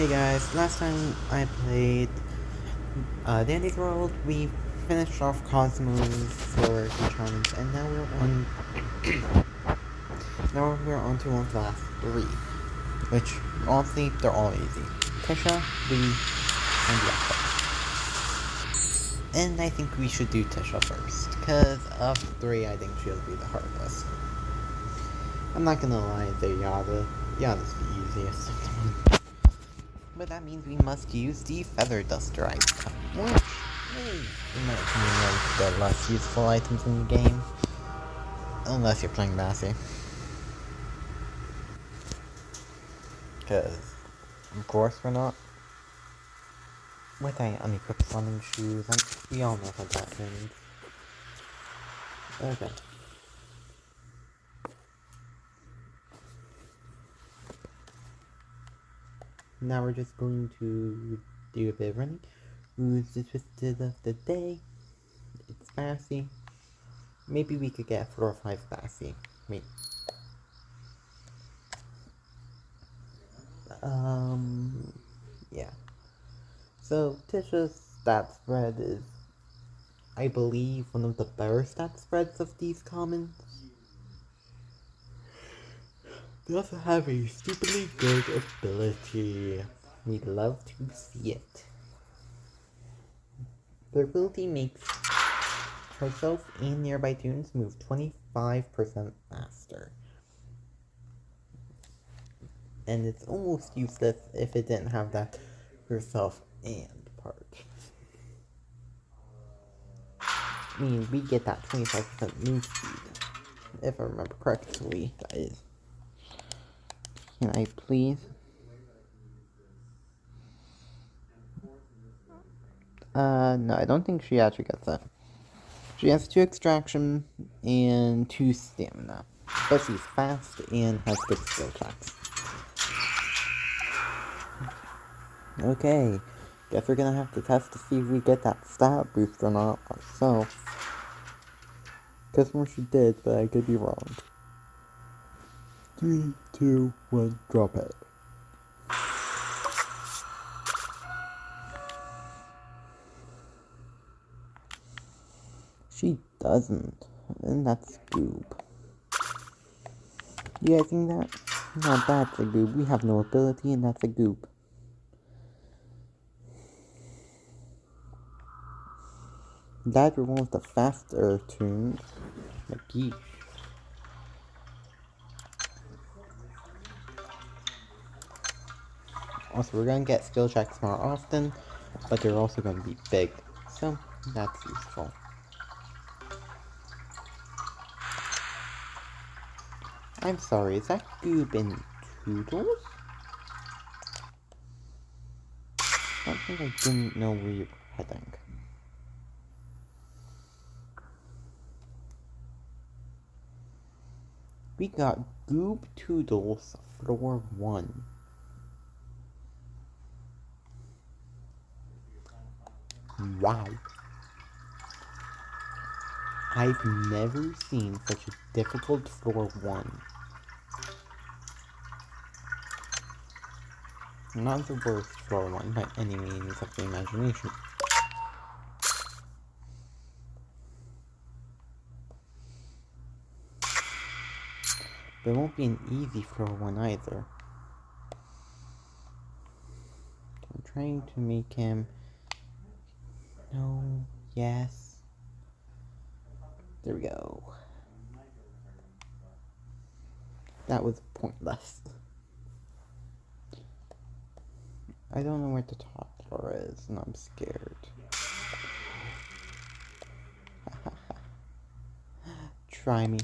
Hey guys, last time I played Dandy's World, we finished off Cosmo's Floor Rarity challenge, and now we're on to one of the last three, which honestly they're all easy. Tisha, Lee, and Yakko. And I think we should do Tisha first, cause of three, I think she'll be the hardest. I'm not gonna lie, Yada's the easiest. But that means we must use the Feather Duster item, which, in my opinion, is the less useful items in the game. Unless you're playing Massey. Because, of course we're not. With unequipped summoning shoes, and we all know what that means. Okay. Now we're just going to do a bit of running. Who's the twisted of the day? It's Massey. Maybe we could get 4 or 5 Massey. Wait. Yeah. So, Tisha's stat spread is, I believe, one of the better stat spreads of these commons. They also have a stupidly good ability. We'd love to see it. The ability makes herself and nearby toons move 25% faster. And it's almost useless if it didn't have that herself and part. I mean, we get that 25% move speed. If I remember correctly, that is. Can I please? No, I don't think she actually gets that. She has 2 extraction and 2 stamina. But she's fast and has good skill checks. Okay, guess we're gonna have to test to see if we get that stat boost or not ourselves. Cause she did, but I could be wrong. 3, 2, 1, drop it. She doesn't, and that's goob. You guys think that? No, that's a goob. We have no ability, and that's a goob. That removes the faster toons. Like, yeesh. Also, we're gonna get skill checks more often, but they're also gonna be big, so that's useful. I'm sorry, is that Goob in Toodles? I think I didn't know where you were heading. We got Goob Toodles floor 1. Wow. I've never seen such a difficult floor 1. Not the worst floor 1 by any means of the imagination. But it won't be an easy floor 1 either. I'm trying to make him... No, yes. There we go. That was pointless. I don't know where the top floor is, and I'm scared. Try me.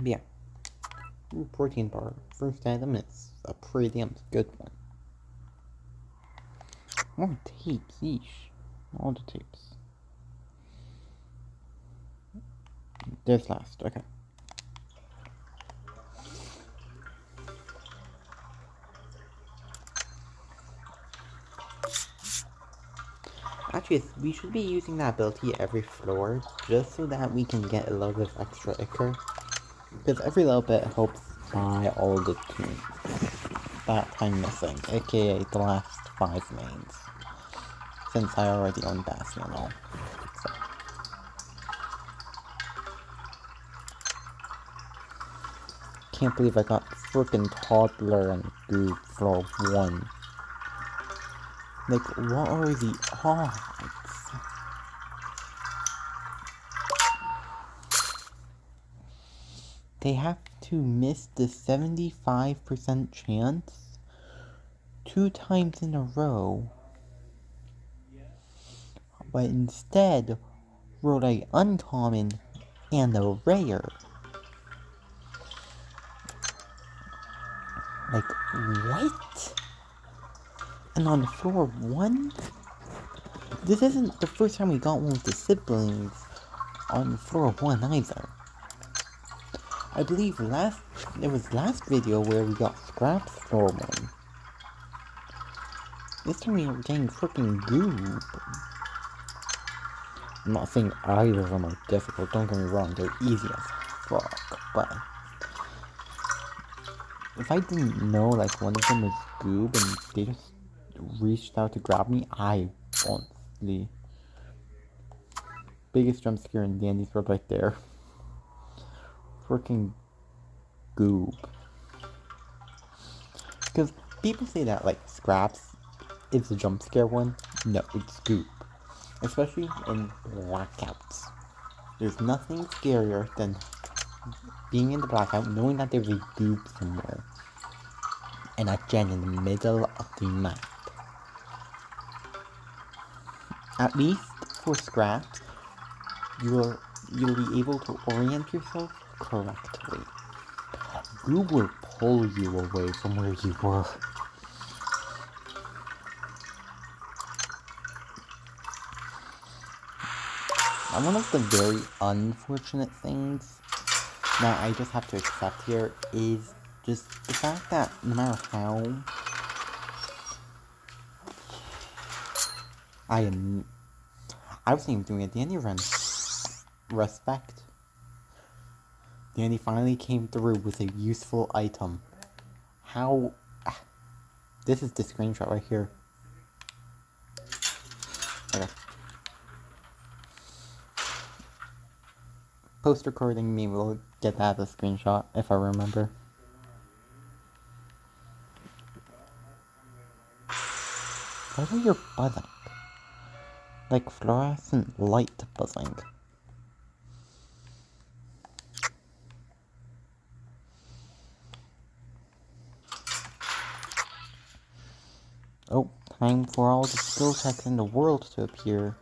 Yeah. Ooh, protein bar. First item is a pretty good one. More tapes, yeesh. All the tapes. There's last, okay. Actually, we should be using that ability every floor, just so that we can get a little bit of extra ichor. Because every little bit helps buy all the toons that I'm missing, aka the last 5 mains. Since I already own Bastion and all. So. Can't believe I got frickin' Toddler and Goob floor 1. Like, what are the odds? They have to miss the 75% chance 2 times in a row. But instead, rolled a uncommon and a rare. Like, what? And on floor 1? This isn't the first time we got one with the siblings on floor 1 either. I believe it was last video where we got Scraps floor 1. This time we were getting freaking Goob. I'm not saying either of them are difficult, don't get me wrong, they're easy as fuck, but if I didn't know like one of them was Goob and they just reached out to grab me, I honestly... Biggest jump scare in D&D's world right there. Freaking Goob. Because people say that like Scraps is a jump scare one. No, it's Goob. Especially in blackouts. There's nothing scarier than being in the blackout, knowing that there's a Goob somewhere. And a gen in the middle of the map. At least for Scraps, you'll be able to orient yourself correctly. Goob will pull you away from where you were. And one of the very unfortunate things that I just have to accept here is just the fact that no matter how I wasn't even doing a D&D run. Respect. D&D finally came through with a useful item. How... This is the screenshot right here. Okay. Post recording me will get that as a screenshot, if I remember. What are you buzzing? Like fluorescent light buzzing. Oh, time for all the skill checks in the world to appear.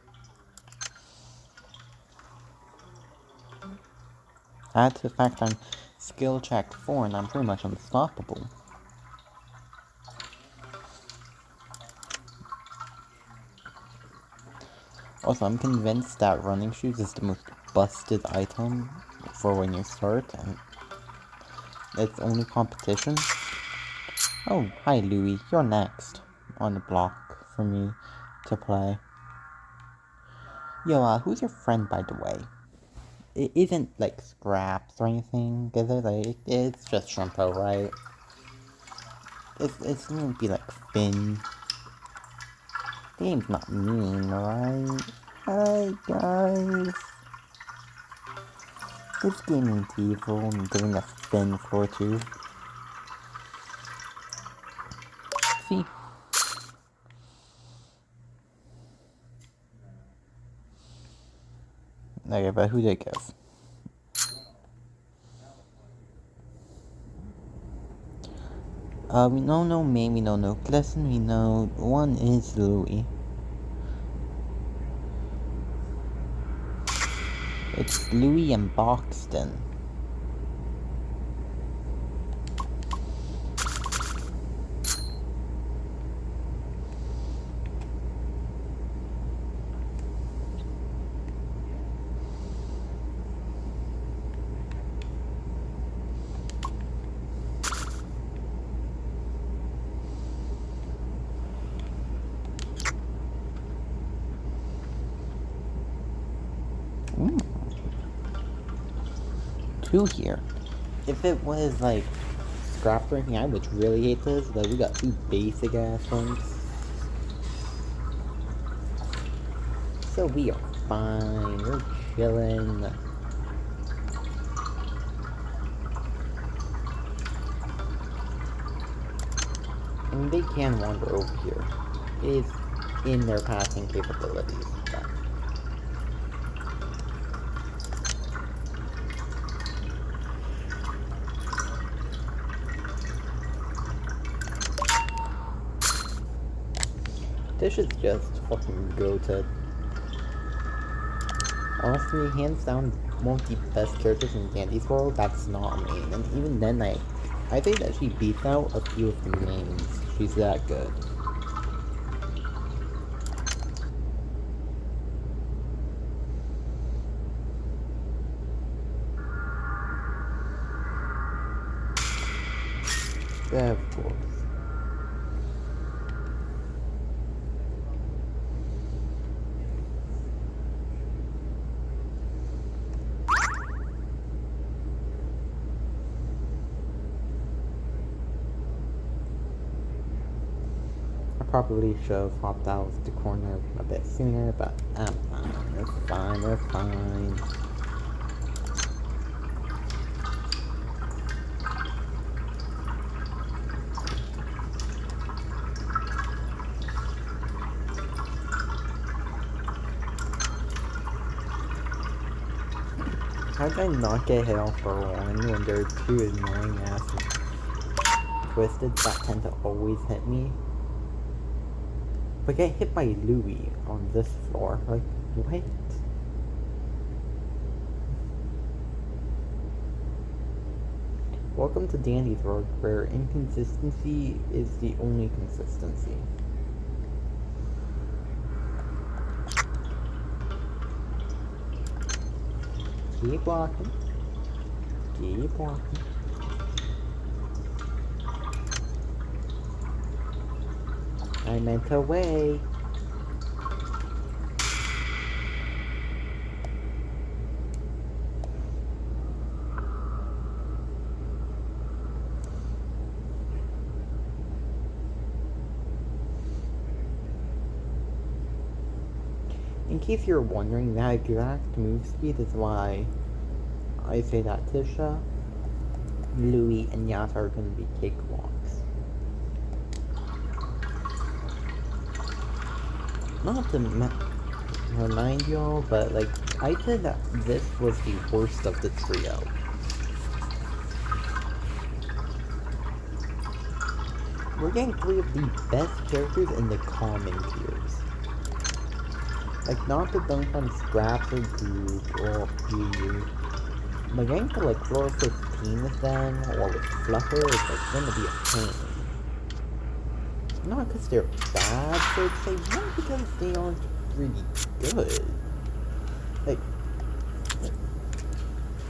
Add to the fact I'm skill check 4 and I'm pretty much unstoppable. Also, I'm convinced that running shoes is the most busted item for when you start, and it's only competition. Oh, hi Louie, you're next on the block for me to play. Yo, who's your friend, by the way? It isn't like Scraps or anything, is it? Like, it's just Shrimpo, right? It's gonna be like Finn. The game's not mean, right? Hi guys. This game ain't evil and giving us Finn floor 2. See? Okay, but who did it give? We know no May, we know no Glisten, we know one is Louie. It's Louie and Boxton. 2 here. If it was like scrap ranking, I would really hate this, but we got 2 basic ass ones. So we are fine, we're chilling. I mean, they can wander over here. It is in their passing capabilities, but... This is just fucking goated. Honestly, hands down, one of the best characters in Dandy's world, that's not a main. And even then, I think that she beats out a few of the mains. She's that good. Yeah, of course. Probably should have hopped out of the corner a bit sooner, but I'm fine. We're fine. We're fine. How did I not get hit off for one when there are 2 annoying asses twisted that tend to always hit me? But get hit by Louis on this floor. Like, what? Welcome to Dandy's world, where inconsistency is the only consistency. Keep walking. Keep walking. I meant away. In case you're wondering, that exact move speed is why I say that Tisha, Louis, and Yata are going to be cakewalks. Not to remind y'all, but like, I said that this was the worst of the trio. We're getting 3 of the best characters in the common tiers. Like, not to dunk on Scraps or Goop or PU, but getting to like floor 15 with them, or with Fluffer, is like gonna be a pain. Not because they're bad, so to say, not because they aren't really good. Like,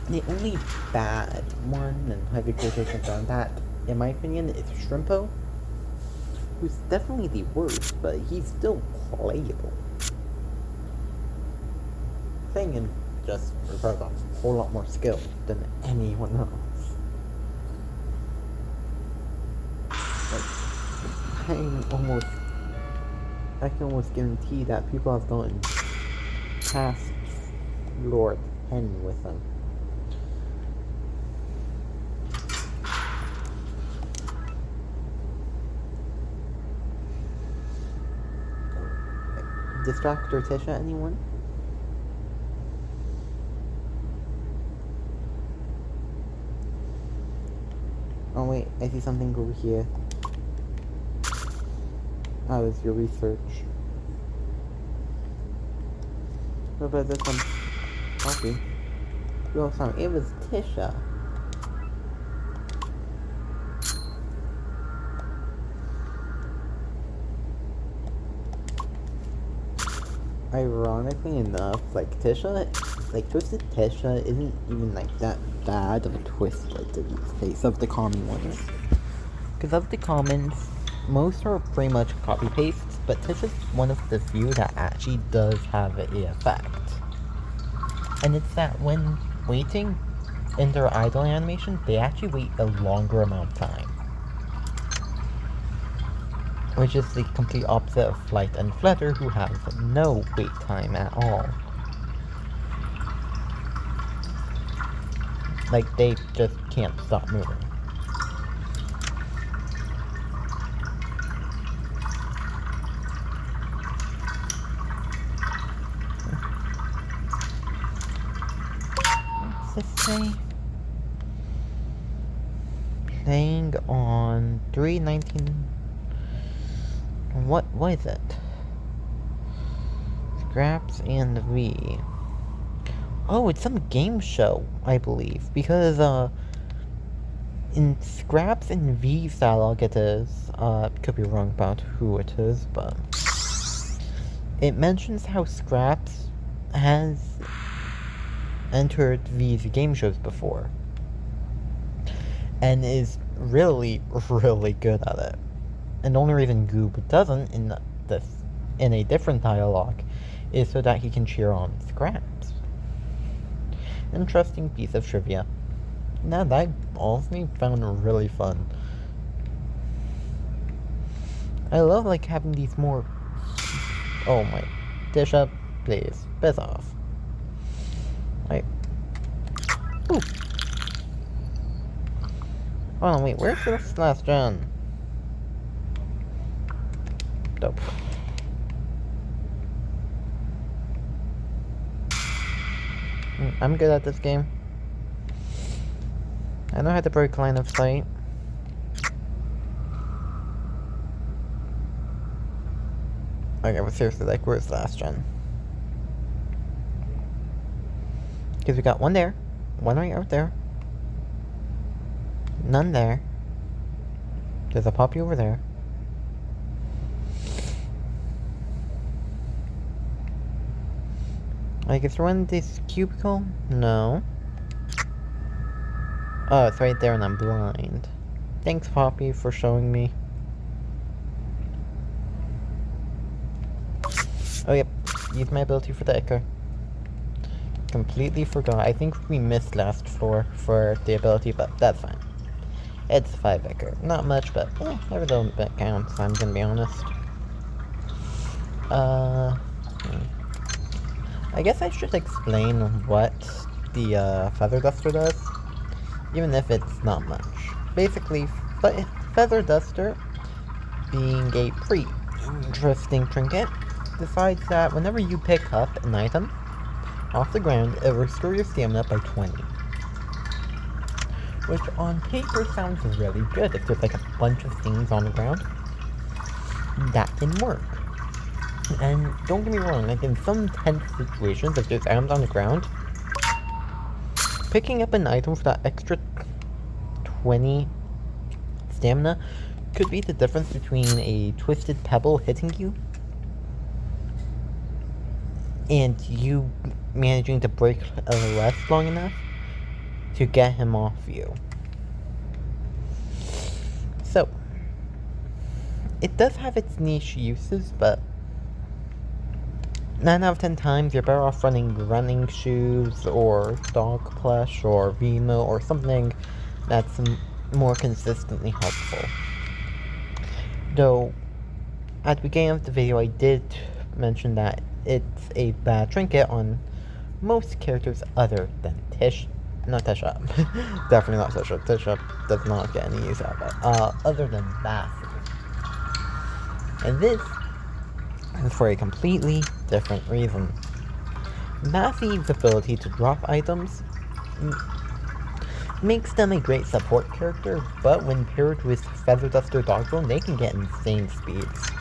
the only bad one, and heavy quotations on that, in my opinion, is Shrimpo, who's definitely the worst, but he's still playable. Thing and just requires a whole lot more skill than anyone else. Like, I can almost guarantee that people have gotten past Lord 10 with them. Distract or Tisha, anyone? Oh wait, I see something over here. How was your research? What about this one? Copy. Oh, sorry, it was Tisha. Ironically enough, like Tisha, like Twisted Tisha isn't even like that bad of a twist like the face of the common ones. Because of the commons, most are pretty much copy pastes, but Tisha's one of the few that actually does have an effect. And it's that when waiting, in their idle animation, they actually wait a longer amount of time. Which is the complete opposite of Flight and Flutter, who have no wait time at all. Like, they just can't stop moving. What's this say? Playing on 319. What is it? Scraps and V. Oh, it's some game show, I believe. Because, in Scraps and V's dialogue, it is, could be wrong about who it is, but it mentions how Scraps has entered V's game shows before. And is really, really good at it. And the only reason Goob doesn't in a different dialogue is so that he can cheer on Scraps. Interesting piece of trivia. Now that I honestly found really fun. I love like having these more. Oh my, dish up, please, piss off. Right. Ooh. Oh no, wait, where's this last gen? Dope. I'm good at this game. I know how to break line of sight. Okay, but seriously, like, where's the last gen? Because we got one there, one right out there, none there. There's a puppy over there. Like, is there one in this cubicle? No. Oh, it's right there and I'm blind. Thanks, Poppy, for showing me. Oh, yep. Use my ability for the echo. Completely forgot. I think we missed last floor for the ability, but that's fine. It's 5 echo. Not much, but every little bit counts, I'm gonna be honest. I guess I should explain what the Feather Duster does, even if it's not much. Basically, Feather Duster, being a pretty interesting trinket, decides that whenever you pick up an item off the ground, it will restore your stamina by 20. Which on paper sounds really good if there's like a bunch of things on the ground. That can work. And don't get me wrong, like in some tense situations, if there's items on the ground, picking up an item for that extra 20 stamina could be the difference between a twisted pebble hitting you and you managing to break a leg long enough to get him off you. So, it does have its niche uses, but 9 out of 10 times you're better off running shoes or dog plush or Vimo or something that's more consistently helpful. Though, at the beginning of the video I did mention that it's a bad trinket on most characters other than not Tisha. Definitely not Tisha. Tisha does not get any use out of it. Other than Matthew. And this is for a completely different reason. Matthew's ability to drop items makes them a great support character, but when paired with Feather Duster Dogbone, they can get insane speeds.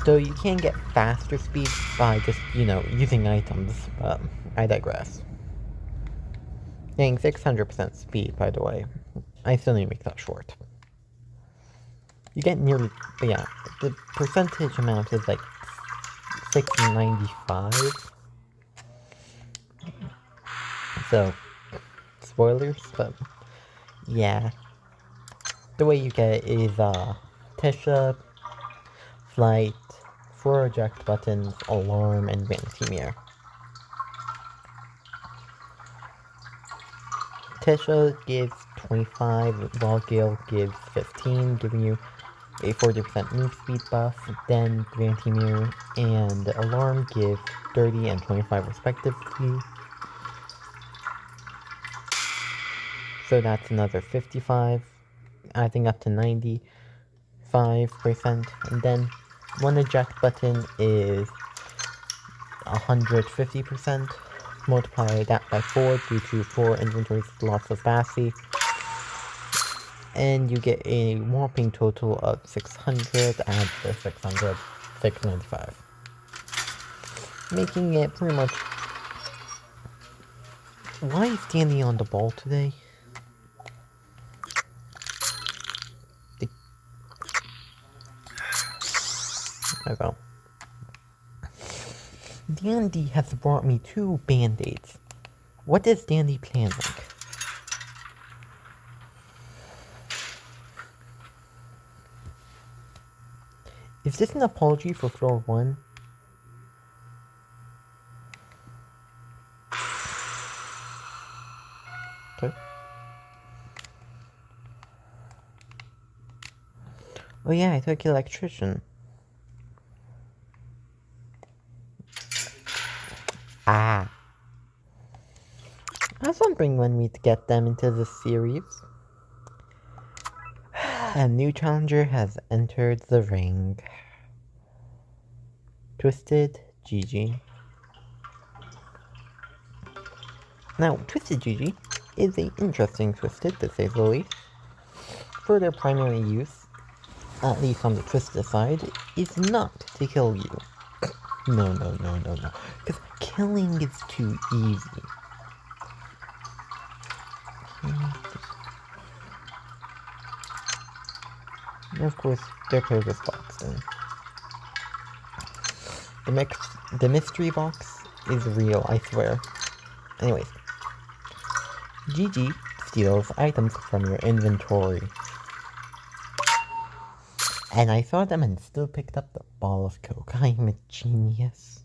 Though you can get faster speeds by just, using items, but I digress. Getting 600% speed, by the way. I still need to make that short. You get nearly, but yeah, the percentage amount is like 695. So, spoilers, but yeah. The way you get it is, Tisha, Flight, 4 eject buttons, Alarm, and Vanity Mirror. Tisha gives 25, while Gale gives 15, giving you a 40% move speed buff. Then Grantimir and Alarm give 30 and 25 respectively. So that's another 55, adding up to 95%. And then one eject button is 150%. Multiply that by 4 due to 4 inventory loss of Bassy. And you get a whopping total of 600, add the 600, 695. Making it pretty much... Why is Danny on the ball today? There we go. Dandy has brought me 2 band-aids. What is Dandy planning? Is this an apology for floor 1? Okay. Oh yeah, I took electrician. Ah. I was wondering when we'd get them into the series. A new challenger has entered the ring. Twisted Gigi. Now, Twisted Gigi is an interesting Twisted, to say the least. For their primary use, at least on the Twisted side, is not to kill you. No. Because killing is too easy. And of course, their paired with Boxton. The mystery box is real, I swear. Anyways, Gigi steals items from your inventory. And I saw them and still picked up the ball of coke. I am a genius.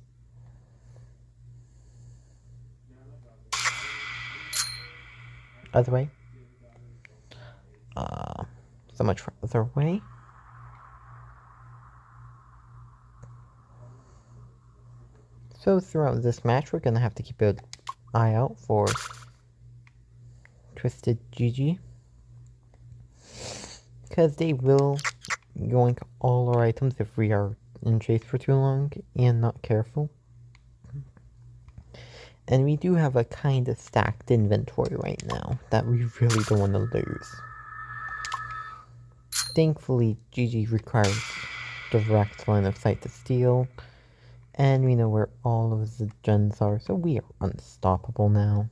Other way. So much further away. So throughout this match, we're gonna have to keep an eye out for Twisted Gigi. Because they will yoink all our items if we are in chase for too long and not careful. And we do have a kind of stacked inventory right now that we really don't want to lose. Thankfully, Gigi requires direct line of sight to steal. And we know where all of the gens are, so we are unstoppable now.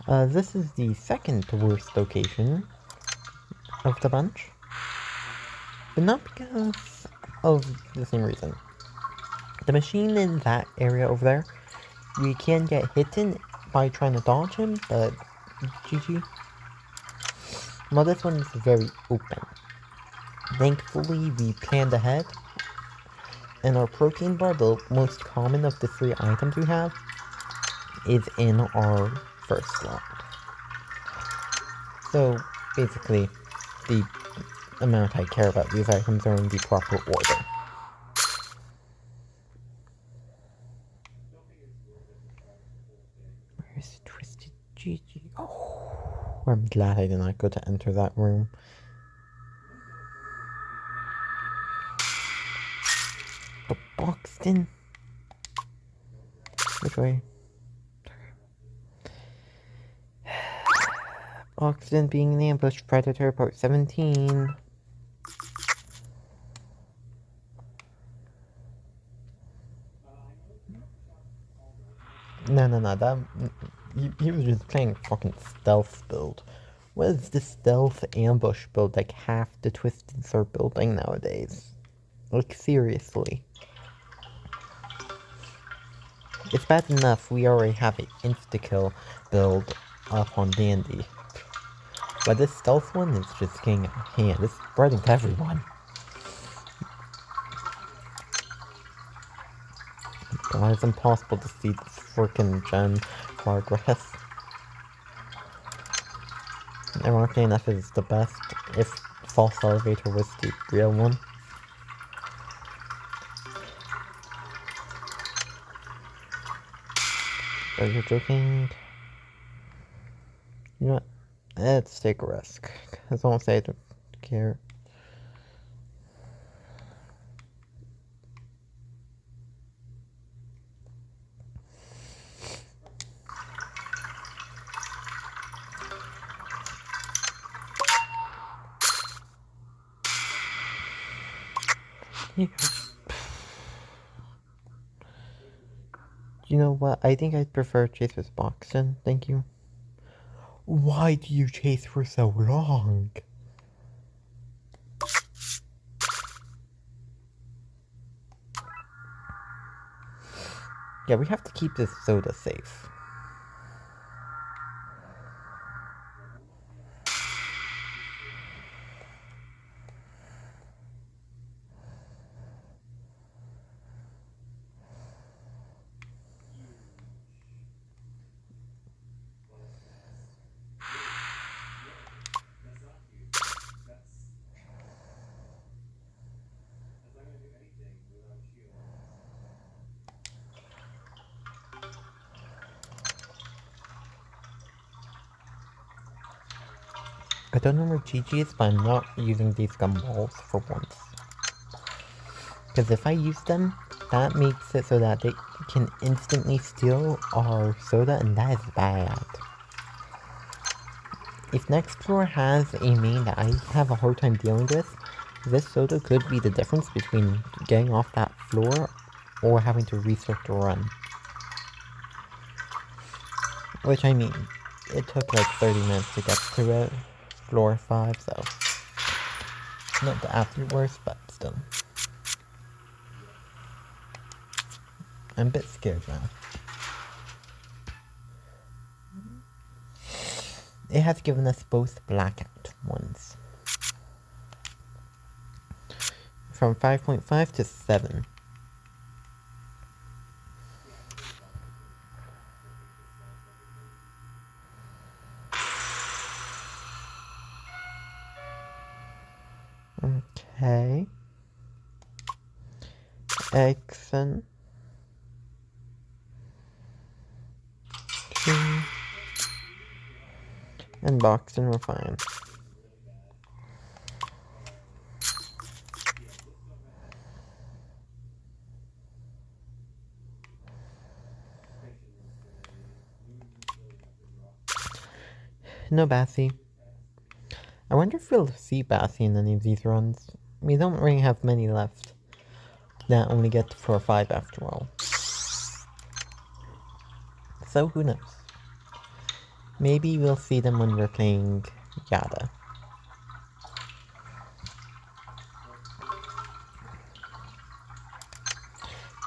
This is the second worst location of the bunch. But not because of the same reason. The machine in that area over there, we can get hit in by trying to dodge him, but GG. Well, this one is very open. Thankfully, we planned ahead, and our protein bar, the most common of the 3 items we have, is in our first slot. So, basically, the amount I care about these items are in the proper order. Where's Twisted Gigi? Oh, I'm glad I did not go to enter that room. But Boxton? Which way? Boxton being an ambush predator, part 17. No, that... He was just playing fucking stealth build. What is the stealth ambush build like half the Twisteds are building nowadays? Like, seriously. It's bad enough we already have an insta-kill build up on Dandy. But this stealth one is just getting out of hand. It's spreading to everyone. god, it's impossible to see this freaking gem progress. Ironically enough, it's the best if False Elevator was the real one. Are you joking? You know what? Let's take a risk. Cause I won't say I don't care. You know what? I think I'd prefer chase with Boxen. Thank you. Why do you chase for so long? Yeah, we have to keep this soda safe. I don't know where Gigi is, but I'm not using these gumballs for once. Because if I use them, that makes it so that they can instantly steal our soda, and that is bad. If next floor has a main that I have a hard time dealing with, this soda could be the difference between getting off that floor or having to restart the run. Which, I mean, it took like 30 minutes to get to it. Floor 5, so not the absolute worst, but still. I'm a bit scared now. It has given us both blackout ones. From 5.5 to 7. Okay. Exon. 2. And Boxen, we're fine. No Bassy. I wonder if we'll see Bassy in any of these runs. We don't really have many left. That only get to floor 5 after all. So who knows? Maybe we'll see them when we're playing Yada.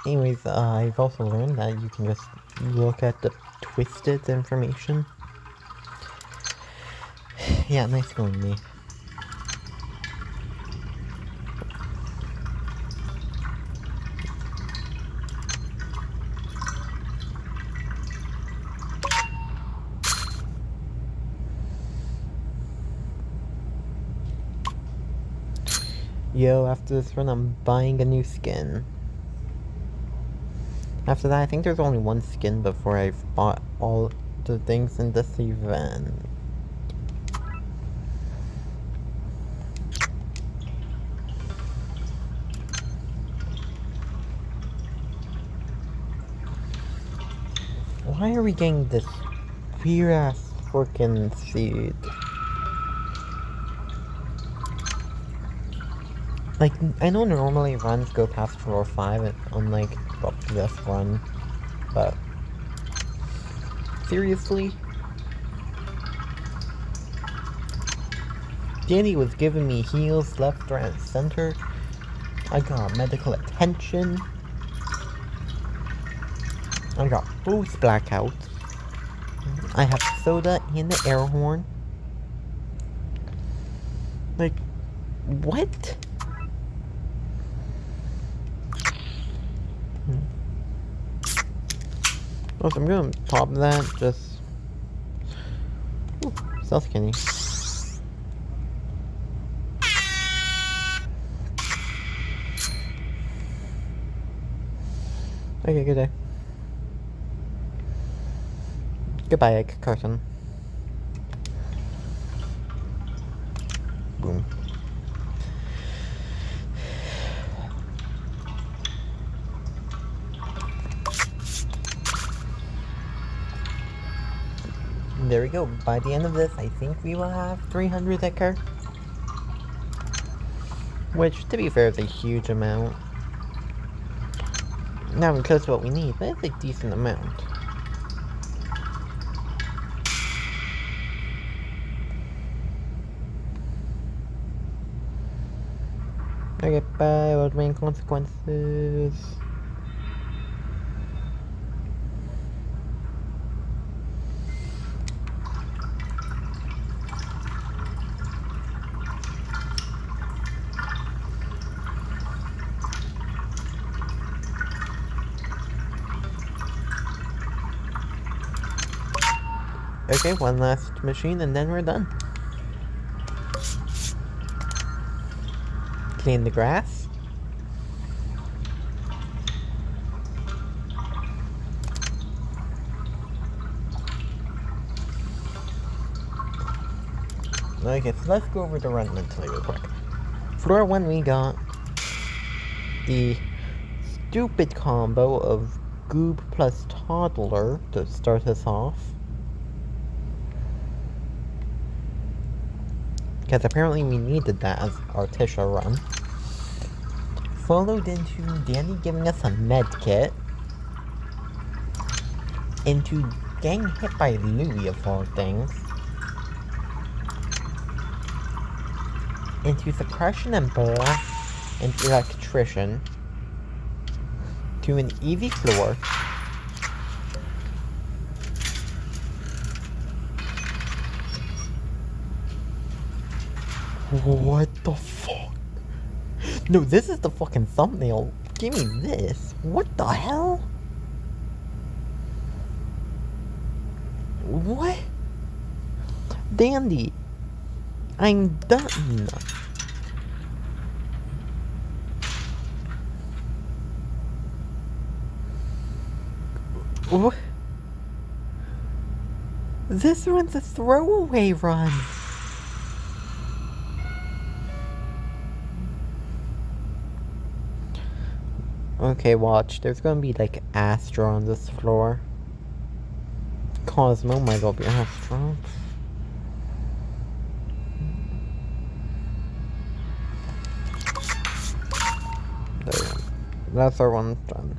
Anyways, I've also learned that you can just look at the twisted information. Yeah, nice going, me. Yo, after this run, I'm buying a new skin. After that, I think there's only one skin before I've bought all the things in this event. Why are we getting this weird-ass freaking seed? Like, I know normally runs go past floor 5, unlike this run, but seriously? Danny was giving me heals left, right, and center. I got medical attention. I got both blackouts. I have soda and the air horn. Like, what? Also, I'm gonna pop that, just... Ooh, stealth candy. Okay, good day. Goodbye, egg carton. Boom. There we go. By the end of this, I think we will have 300 Ekar. Which, to be fair, is a huge amount. Not because of what we need, but it's a decent amount. Okay, bye, what main consequences? Okay, one last machine and then we're done. Clean the grass. Okay, so let's go over the run mentally real quick. Floor 1 we got the stupid combo of Goob plus Toddler to start us off. Because apparently we needed that as our Tisha run. Followed into Danny giving us a med kit. Into getting hit by Louie of all things. Into Suppression and Black and Electrician. To an easy floor. What the fuck? No, this is the fucking thumbnail. Give me this. What the hell? What? Dandy. I'm done. What? This run's a throwaway run. Okay, watch. There's gonna be like Astra on this floor. Cosmo might well be Astra. There we go. That's our one done.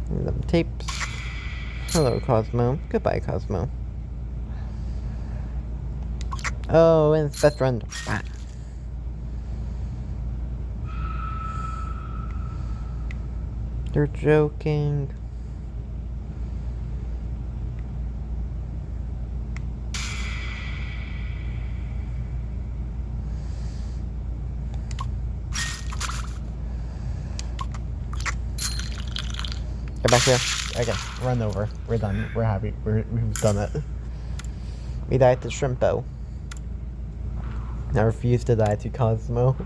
Them tapes. Hello, Cosmo. Goodbye, Cosmo. Oh, and it's best friend. Ah. They're joking. Get back here. Okay, run over. We're done. We're happy. We've done it. We died to Shrimpo. I refuse to die to Cosmo.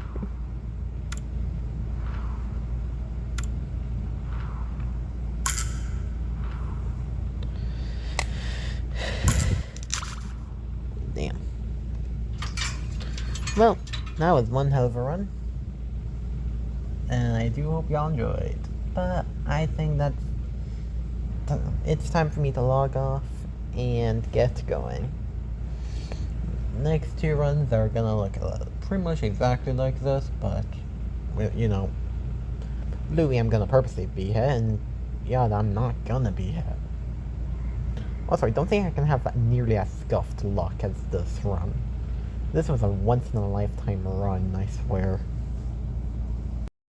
Damn. Well, that was one hell of a run. And I do hope y'all enjoyed. But I think that's... it's time for me to log off and get going. Next two runs are gonna look pretty much exactly like this, but, you know, Louie I'm gonna purposely be hit, and Yada I'm not gonna be hit. Also, I don't think I can have nearly as scuffed luck as this run. This was a once-in-a-lifetime run, I swear.